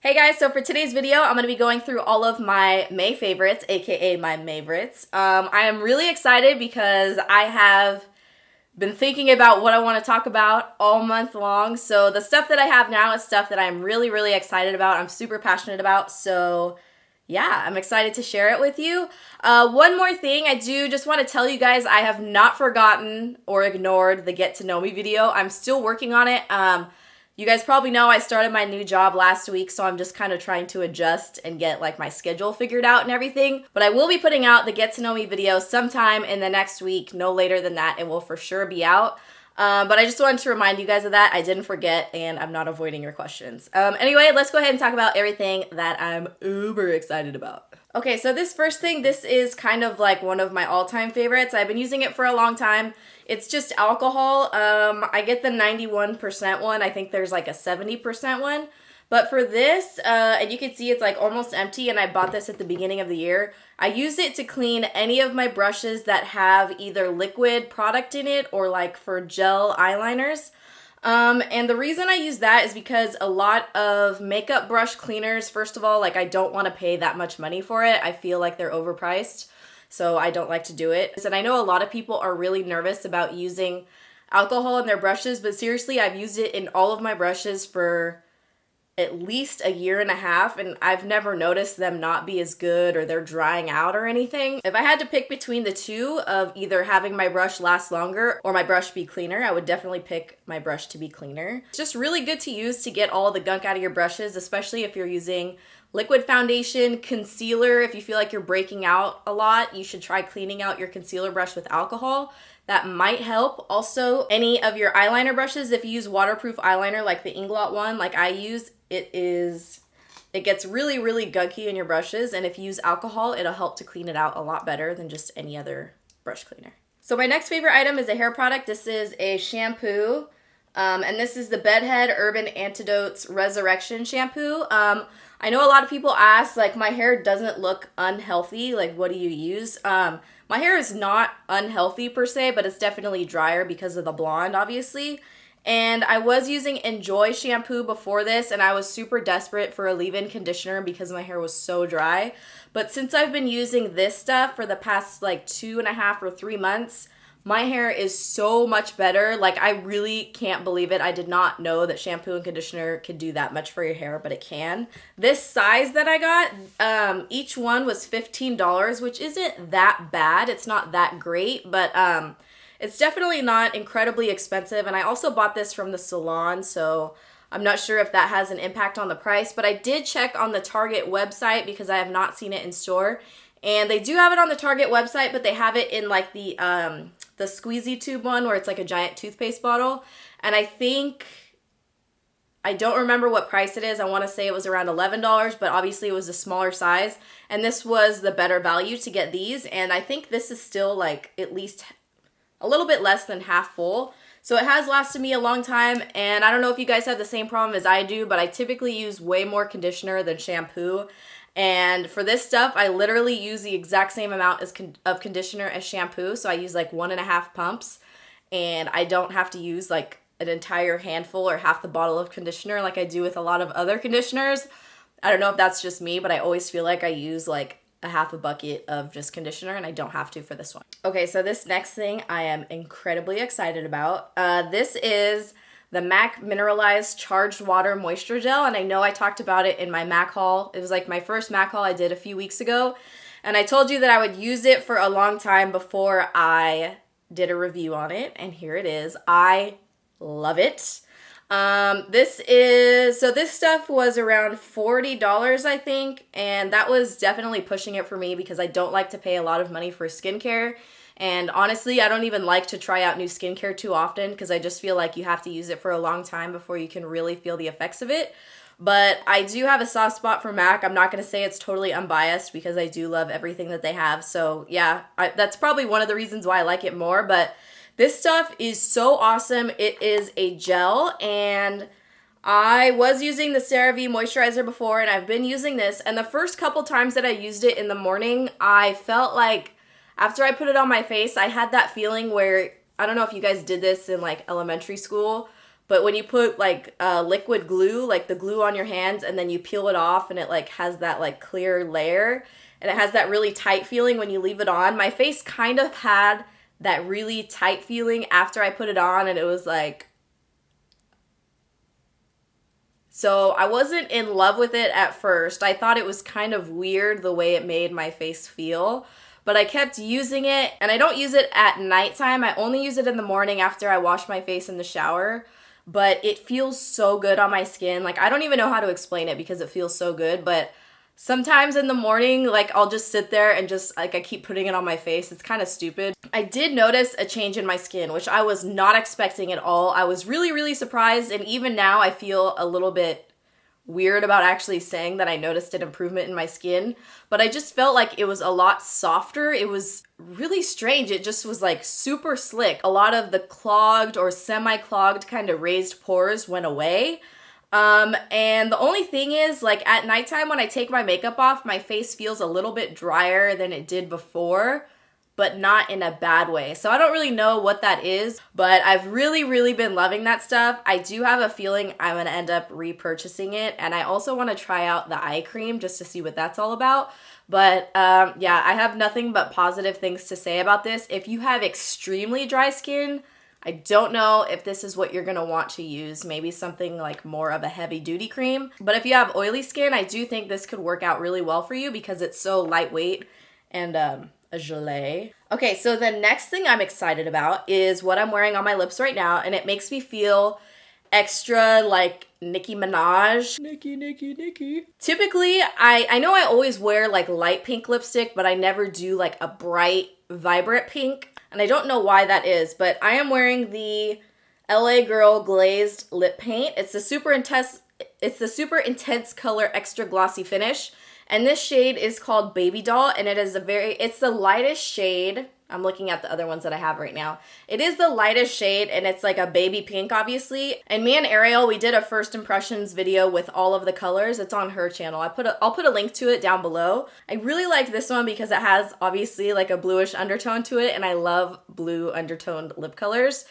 Hey guys, so for today's video, I'm going to be going through all of my May favorites, aka my Mayvorites. I am really excited because I have been thinking about what I want to talk about all month long. So the stuff that I have now is stuff that I'm really excited about. I'm super passionate about. So yeah, I'm excited to share it with you. One more thing, I do just want to tell you guys I have not forgotten or ignored the Get to Know Me video. I'm still working on it. You guys probably know I started my new job last week, so I'm just kind of trying to adjust and get like my schedule figured out and everything. But I will be putting out the Get to Know Me video sometime in the next week. No later than that, it will for sure be out. But I just wanted to remind you guys of that. I didn't forget, and I'm not avoiding your questions. Anyway, let's go ahead and talk about everything that I'm uber excited about. Okay, so this first thing, this is kind of like one of my all-time favorites. I've been using it for a long time. It's just alcohol. I get the 91% one. I think there's like a 70% one. But for this, and you can see it's like almost empty, and I bought this at the beginning of the year. I use it to clean any of my brushes that have either liquid product in it or like for gel eyeliners. And the reason I use that is because a lot of makeup brush cleaners, first of all, like I don't want to pay that much money for it. I feel like they're overpriced, so I don't like to do it. And I know a lot of people are really nervous about using alcohol in their brushes, but seriously, I've used it in all of my brushes for at least a year and a half, and I've never noticed them not be as good or they're drying out or anything. If I had to pick between the two of either having my brush last longer or my brush be cleaner, I would definitely pick my brush to be cleaner. It's just really good to use to get all the gunk out of your brushes, especially if you're using liquid foundation, concealer. If you feel like you're breaking out a lot, you should try cleaning out your concealer brush with alcohol. That might help. Also, any of your eyeliner brushes, if you use waterproof eyeliner like the Inglot one, like I use, it gets really gunky in your brushes, and if you use alcohol, it'll help to clean it out a lot better than just any other brush cleaner. So my next favorite item is a hair product. This is a shampoo, and this is the Head Urban Antidotes Resurrection Shampoo. I know a lot of people ask, like, my hair doesn't look unhealthy, like, what do you use? My hair is not unhealthy per se, but it's definitely drier because of the blonde, obviously. And I was using Enjoy shampoo before this, and I was super desperate for a leave-in conditioner because my hair was so dry. But since I've been using this stuff for the past like 2.5 or 3 months, my hair is so much better. Like, I really can't believe it. I did not know that shampoo and conditioner could do that much for your hair, but it can. This size that I got, each one was $15, which isn't that bad. It's not that great, but it's definitely not incredibly expensive. And I also bought this from the salon, so I'm not sure if that has an impact on the price, but I did check on the Target website because I have not seen it in store. And they do have it on the Target website, but they have it in like the squeezy tube one where it's like a giant toothpaste bottle. And I don't remember what price it is. I want to say it was around $11, but obviously it was a smaller size. And this was the better value to get these. And I think this is still like at least a little bit less than half full. So it has lasted me a long time. And I don't know if you guys have the same problem as I do, but I typically use way more conditioner than shampoo. And for this stuff, I literally use the exact same amount of conditioner as shampoo. So I use like 1.5 pumps, and I don't have to use like an entire handful or half the bottle of conditioner like I do with a lot of other conditioners. I don't know if that's just me, but I always feel like I use like a half a bucket of just conditioner, and I don't have to for this one. Okay, so this next thing I am incredibly excited about. This is the MAC Mineralized Charged Water Moisture Gel, and I know I talked about it in my MAC haul. It was like my first MAC haul I did a few weeks ago, and I told you that I would use it for a long time before I did a review on it, and here it is. I love it. This stuff was around $40, I think, and that was definitely pushing it for me because I don't like to pay a lot of money for skincare. And honestly, I don't even like to try out new skincare too often because I just feel like you have to use it for a long time before you can really feel the effects of it. But I do have a soft spot for MAC. I'm not going to say it's totally unbiased because I do love everything that they have. So yeah, that's probably one of the reasons why I like it more. But this stuff is so awesome. It is a gel, and I was using the CeraVe moisturizer before, and I've been using this. And the first couple times that I used it in the morning, I felt like after I put it on my face, I had that feeling where, I don't know if you guys did this in like elementary school, But when you put like liquid glue, like the glue on your hands, and then you peel it off and it like has that like clear layer and it has that really tight feeling when you leave it on. My face kind of had that really tight feeling after I put it on, and it was like, so I wasn't in love with it at first. I thought it was kind of weird the way it made my face feel, but I kept using it, and I don't use it at nighttime. I only use it in the morning after I wash my face in the shower, but it feels so good on my skin. Like, I don't even know how to explain it because it feels so good, but sometimes in the morning, like, I'll just sit there and just, like, I keep putting it on my face. It's kind of stupid. I did notice a change in my skin, which I was not expecting at all. I was really, really surprised, and even now I feel a little bit weird about actually saying that I noticed an improvement in my skin, but I just felt like it was a lot softer. It was really strange. It just was, like, super slick. A lot of the clogged or semi-clogged kind of raised pores went away. And the only thing is, like, at nighttime when I take my makeup off, my face feels a little bit drier than it did before, but not in a bad way. So I don't really know what that is, but I've really, really been loving that stuff. I do have a feeling I'm gonna end up repurchasing it, and I also want to try out the eye cream just to see what that's all about. But yeah, I have nothing but positive things to say about this. If you have extremely dry skin, I don't know if this is what you're going to want to use. Maybe something like more of a heavy duty cream. But if you have oily skin, I do think this could work out really well for you because it's so lightweight and a gelée. Okay, so the next thing I'm excited about is what I'm wearing on my lips right now, and it makes me feel extra like Nicki Minaj. Nicki. Typically, I know I always wear like light pink lipstick, but I never do like a bright, vibrant pink. And I don't know why that is, but I am wearing the LA Girl Glazed Lip Paint. It's the super intense color extra glossy finish. And this shade is called Babydoll, and it's the lightest shade. I'm looking at the other ones that I have right now. It is the lightest shade, and it's like a baby pink, obviously. And me and Ariel, we did a first impressions video with all of the colors. It's on her channel. I'll put a link to it down below. I really like this one because it has obviously like a bluish undertone to it, and I love blue undertoned lip colors.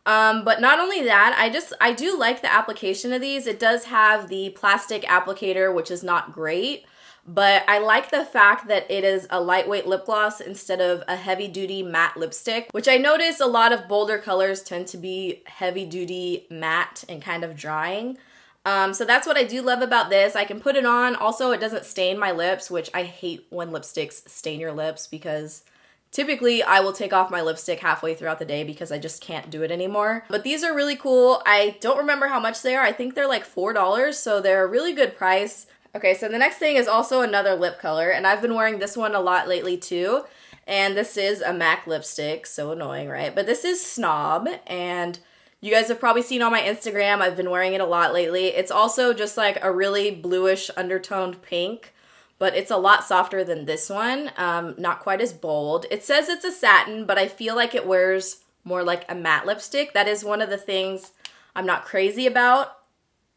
But not only that, I do like the application of these. It does have the plastic applicator, which is not great. But I like the fact that it is a lightweight lip gloss instead of a heavy-duty matte lipstick, which I notice a lot of bolder colors tend to be heavy-duty matte and kind of drying. So that's what I do love about this. I can put it on. Also, it doesn't stain my lips, which I hate when lipsticks stain your lips because typically I will take off my lipstick halfway throughout the day because I just can't do it anymore. But these are really cool. I don't remember how much they are. I think they're like $4, so they're a really good price. Okay, so the next thing is also another lip color, and I've been wearing this one a lot lately too, and this is a MAC lipstick. So annoying, right? But this is Snob, and you guys have probably seen on my Instagram, I've been wearing it a lot lately. It's also just like a really bluish undertoned pink, but it's a lot softer than this one, not quite as bold. It says it's a satin, but I feel like it wears more like a matte lipstick. That is one of the things I'm not crazy about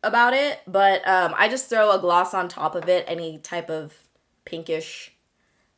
it, but I just throw a gloss on top of it, any type of pinkish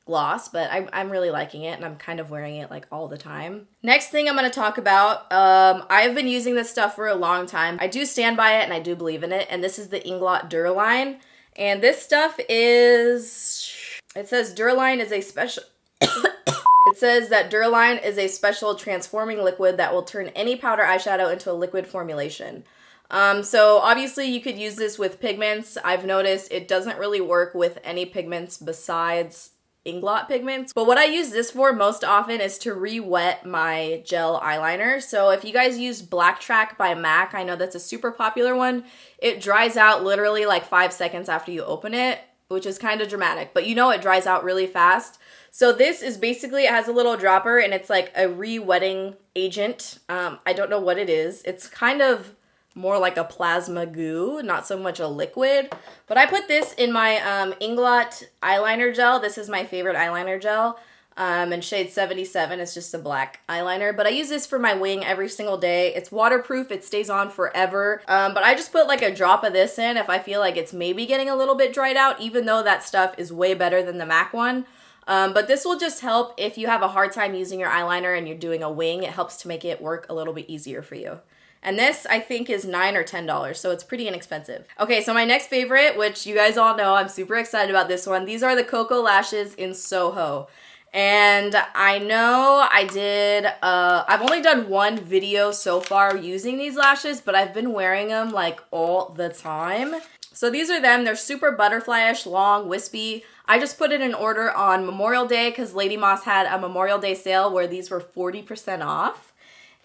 gloss, but I'm really liking it, and I'm kind of wearing it like all the time. Next thing I'm going to talk about, I've been using this stuff for a long time. I do stand by it, and I do believe in it, and this is the Inglot Duraline, and this stuff is, it says Duraline is a special... It says that Duraline is a special transforming liquid that will turn any powder eyeshadow into a liquid formulation. So obviously you could use this with pigments. I've noticed it doesn't really work with any pigments besides Inglot pigments. But what I use this for most often is to re-wet my gel eyeliner. So if you guys use Black Track by MAC, I know that's a super popular one. It dries out literally like 5 seconds after you open it, which is kind of dramatic, but you know it dries out really fast. So this is basically, it has a little dropper and it's like a re-wetting agent. I don't know what it is. It's kind of more like a plasma goo, not so much a liquid. But I put this in my Inglot eyeliner gel. This is my favorite eyeliner gel. And shade 77 is just a black eyeliner. But I use this for my wing every single day. It's waterproof. It stays on forever. But I just put like a drop of this in if I feel like it's maybe getting a little bit dried out, even though that stuff is way better than the MAC one. But this will just help if you have a hard time using your eyeliner and you're doing a wing. It helps to make it work a little bit easier for you. And this, I think, is $9 or $10, so it's pretty inexpensive. Okay, so my next favorite, which you guys all know, I'm super excited about this one. These are the Koko lashes in Soho. And I know I've only done one video so far using these lashes, but I've been wearing them like all the time. So these are them. They're super butterfly-ish, long, wispy. I just put it in order on Memorial Day because Lady Moss had a Memorial Day sale where these were 40% off.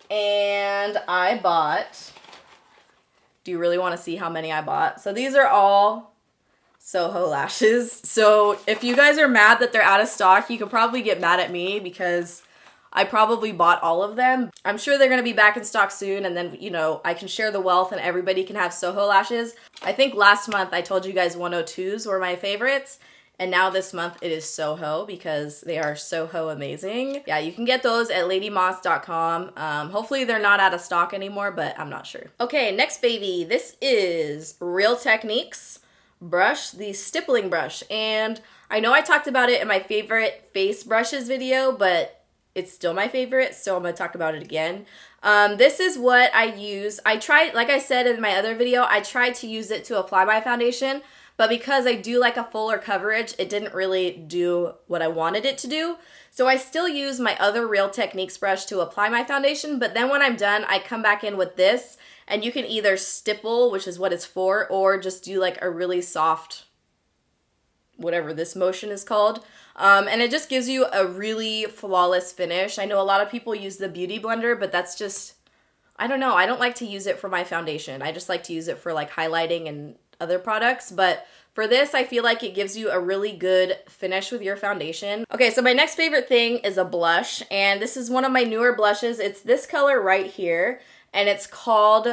And I bought, do you really want to see how many I bought? So these are all Soho lashes. So if you guys are mad that they're out of stock, you could probably get mad at me because I probably bought all of them. I'm sure they're going to be back in stock soon, and then, you know, I can share the wealth and everybody can have Soho lashes. I think last month I told you guys 102s were my favorites, and now this month it is Soho because they are Soho amazing. Yeah, you can get those at ladymoss.com. Hopefully they're not out of stock anymore, but I'm not sure. Okay, next baby. This is Real Techniques brush, the stippling brush. And I know I talked about it in my favorite face brushes video, but it's still my favorite, so I'm going to talk about it again. This is what I use. I tried, like I said in my other video, I tried to use it to apply my foundation, but because I do like a fuller coverage, it didn't really do what I wanted it to do. So I still use my other Real Techniques brush to apply my foundation, but then when I'm done, I come back in with this, and you can either stipple, which is what it's for, or just do like a really soft, whatever this motion is called. And it just gives you a really flawless finish. I know a lot of people use the Beauty Blender, but that's just, I don't know. I don't like to use it for my foundation. I just like to use it for like highlighting and other products. But for this, I feel like it gives you a really good finish with your foundation. Okay, so my next favorite thing is a blush. And this is one of my newer blushes. It's this color right here. And it's called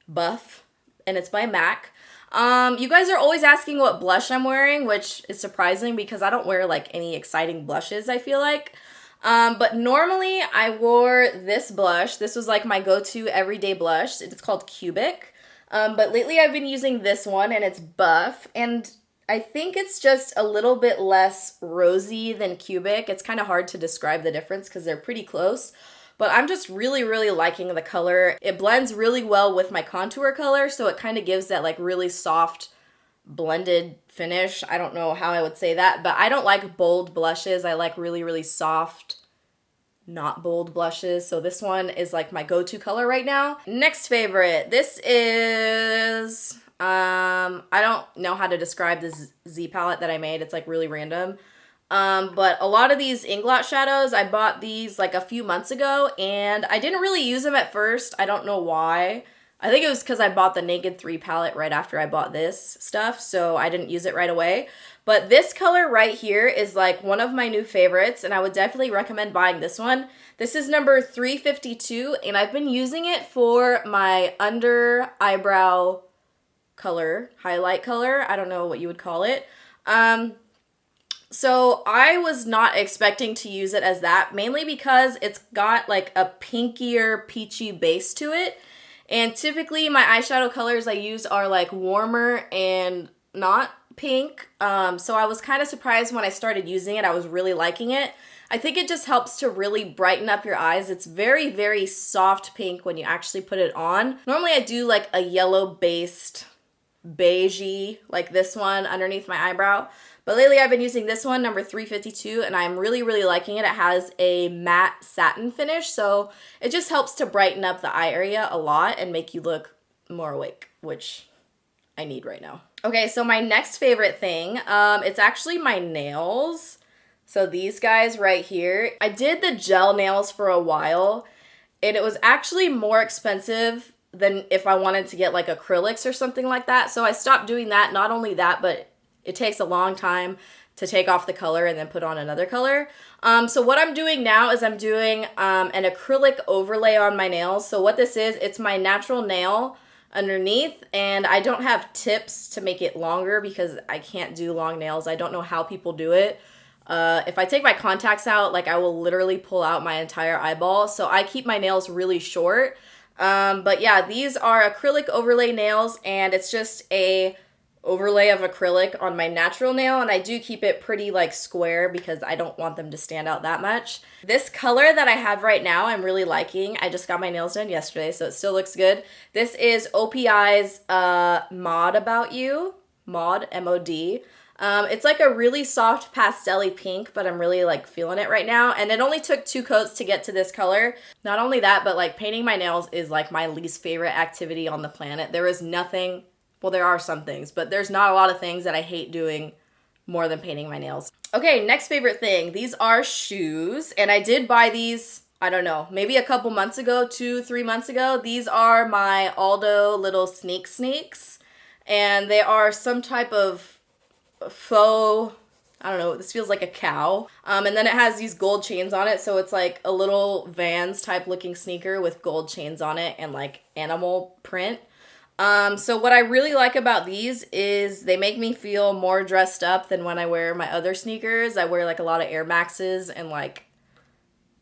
Buff. And it's by MAC. You guys are always asking what blush I'm wearing, which is surprising because I don't wear like any exciting blushes, I feel like. But normally I wore this blush. This was like my go-to everyday blush. It's called Cubic. But lately I've been using this one and it's Buff. And I think it's just a little bit less rosy than Cubic. It's kind of hard to describe the difference because they're pretty close. But I'm just really, really liking the color. It blends really well with my contour color, so it kind of gives that like really soft blended finish. I don't know how I would say that, but I don't like bold blushes. I like really, really soft, not bold blushes. So this one is like my go-to color right now. Next favorite. This is, I don't know how to describe this Z palette that I made. It's like really random. But a lot of these Inglot shadows, I bought these like a few months ago and I didn't really use them at first. I don't know why. I think it was because I bought the Naked 3 palette right after I bought this stuff, so I didn't use it right away. But this color right here is like one of my new favorites and I would definitely recommend buying this one. This is number 352 and I've been using it for my under eyebrow color, highlight color. I don't know what you would call it. So I was not expecting to use it as that, mainly because it's got like a pinkier, peachy base to it. And typically my eyeshadow colors I use are like warmer and not pink. So I was kind of surprised when I started using it. I was really liking it. I think it just helps to really brighten up your eyes. It's very, very soft pink when you actually put it on. Normally I do like a yellow based beigey like this one underneath my eyebrow. But lately I've been using this one, number 352, and I'm really, really liking it. It has a matte satin finish, so it just helps to brighten up the eye area a lot and make you look more awake, which I need right now. Okay, so my next favorite thing, it's actually my nails. So these guys right here. I did the gel nails for a while, and it was actually more expensive than if I wanted to get like acrylics or something like that. So I stopped doing that. Not only that, but it takes a long time to take off the color and then put on another color. So what I'm doing now is I'm doing an acrylic overlay on my nails. So what this is, it's my natural nail underneath, and I don't have tips to make it longer because I can't do long nails. I don't know how people do it. If I take my contacts out, like I will literally pull out my entire eyeball. So I keep my nails really short. But yeah, these are acrylic overlay nails, and it's just a overlay of acrylic on my natural nail, and I do keep it pretty like square because I don't want them to stand out that much. This color that I have right now I'm really liking. I just got my nails done yesterday, so it still looks good. This is OPI's Mod About You. Mod, M-O-D. It's like a really soft pastel-y pink, but I'm really like feeling it right now. And it only took 2 coats to get to this color. Not only that, but like painting my nails is like my least favorite activity on the planet. There is nothing, well, there are some things, but there's not a lot of things that I hate doing more than painting my nails. Okay, next favorite thing. These are shoes, and I did buy these, I don't know, maybe a couple months ago, 2-3 months ago. These are my Aldo little sneaks, and they are some type of faux, I don't know, this feels like a cow. And then it has these gold chains on it, so it's like a little Vans type looking sneaker with gold chains on it and like animal print. So what I really like about these is they make me feel more dressed up than when I wear my other sneakers. I wear like a lot of Air Maxes and like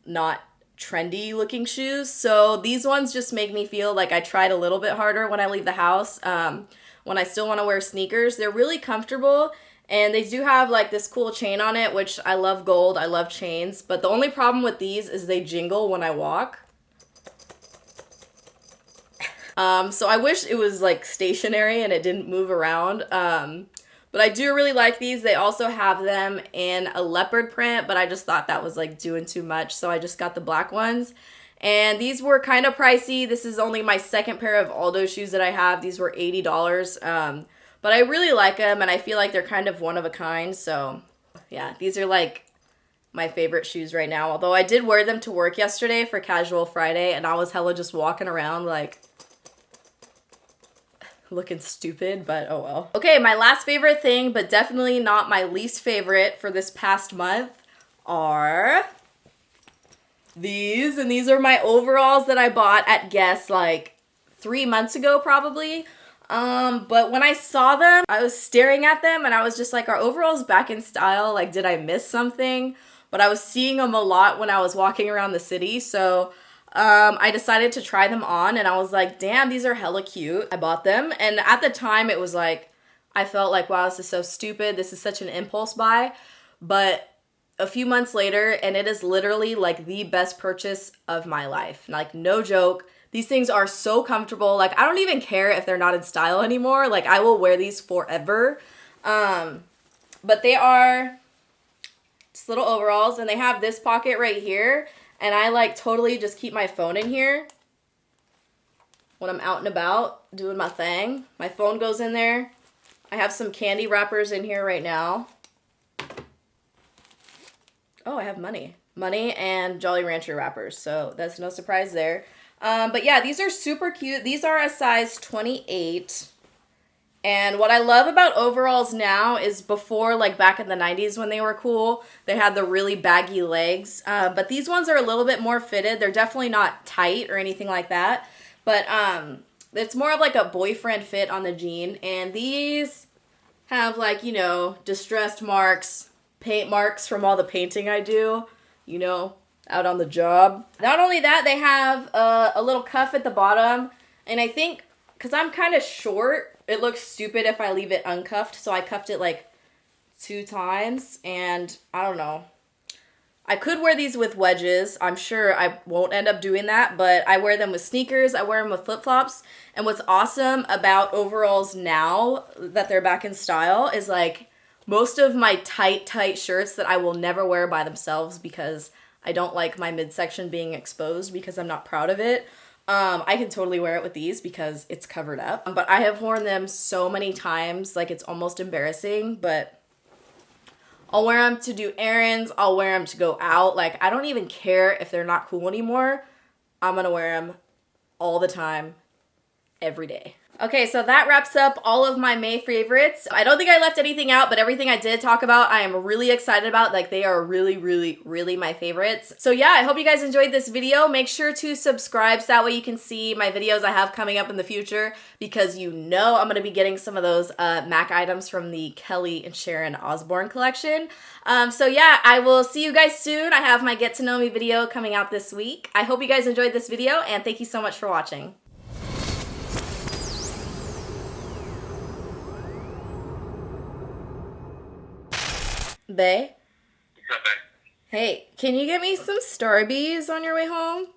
not trendy looking shoes. So these ones just make me feel like I tried a little bit harder when I leave the house. When I still want to wear sneakers, they're really comfortable. And they do have like this cool chain on it, which I love gold, I love chains. But the only problem with these is they jingle when I walk. So I wish it was like stationary and it didn't move around. But I do really like these. They also have them in a leopard print, but I just thought that was like doing too much. So I just got the black ones. And these were kind of pricey. This is only my second pair of Aldo shoes that I have. These were $80. But I really like them, and I feel like they're kind of one of a kind. So, yeah, these are, like, my favorite shoes right now. Although I did wear them to work yesterday for Casual Friday, and I was hella just walking around, like, looking stupid, but oh well. Okay, my last favorite thing, but definitely not my least favorite for this past month, are these. And these are my overalls that I bought at Guess, like, 3 months ago, probably. But when I saw them, I was staring at them and I was just like, are overalls back in style? Like, did I miss something? But I was seeing them a lot when I was walking around the city. So, I decided to try them on and I was like, damn, these are hella cute. I bought them. And at the time it was like, I felt like, wow, this is so stupid. This is such an impulse buy. But a few months later, and it is literally like the best purchase of my life. Like, no joke. These things are so comfortable. Like, I don't even care if they're not in style anymore. Like, I will wear these forever. But they are just little overalls, and they have this pocket right here. And I, like, totally just keep my phone in here when I'm out and about doing my thing. My phone goes in there. I have some candy wrappers in here right now. Oh, I have money. Money and Jolly Rancher wrappers, so that's no surprise there. But yeah, these are super cute. These are a size 28. And what I love about overalls now is before, like back in the 90s when they were cool, they had the really baggy legs. But these ones are a little bit more fitted. They're definitely not tight or anything like that. But it's more of like a boyfriend fit on the jean. And these have like, you know, distressed marks, paint marks from all the painting I do, you know, out on the job. Not only that, they have a little cuff at the bottom, and I think because I'm kind of short, it looks stupid if I leave it uncuffed, so I cuffed it like 2 times, and I don't know. I could wear these with wedges. I'm sure I won't end up doing that, but I wear them with sneakers, I wear them with flip-flops, and what's awesome about overalls now that they're back in style is like most of my tight shirts that I will never wear by themselves because I don't like my midsection being exposed because I'm not proud of it. I can totally wear it with these because it's covered up. But I have worn them so many times, like it's almost embarrassing, but I'll wear them to do errands. I'll wear them to go out. Like, I don't even care if they're not cool anymore. I'm gonna wear them all the time, every day. Okay, so that wraps up all of my May favorites. I don't think I left anything out, but everything I did talk about, I am really excited about. Like, they are really, really, really my favorites. So yeah, I hope you guys enjoyed this video. Make sure to subscribe so that way you can see my videos I have coming up in the future, because you know I'm gonna be getting some of those MAC items from the Kelly and Sharon Osbourne collection. So yeah, I will see you guys soon. I have my Get to Know Me video coming out this week. I hope you guys enjoyed this video, and thank you so much for watching. Bae? What's up, babe? Hey, can you get me some Starbies on your way home?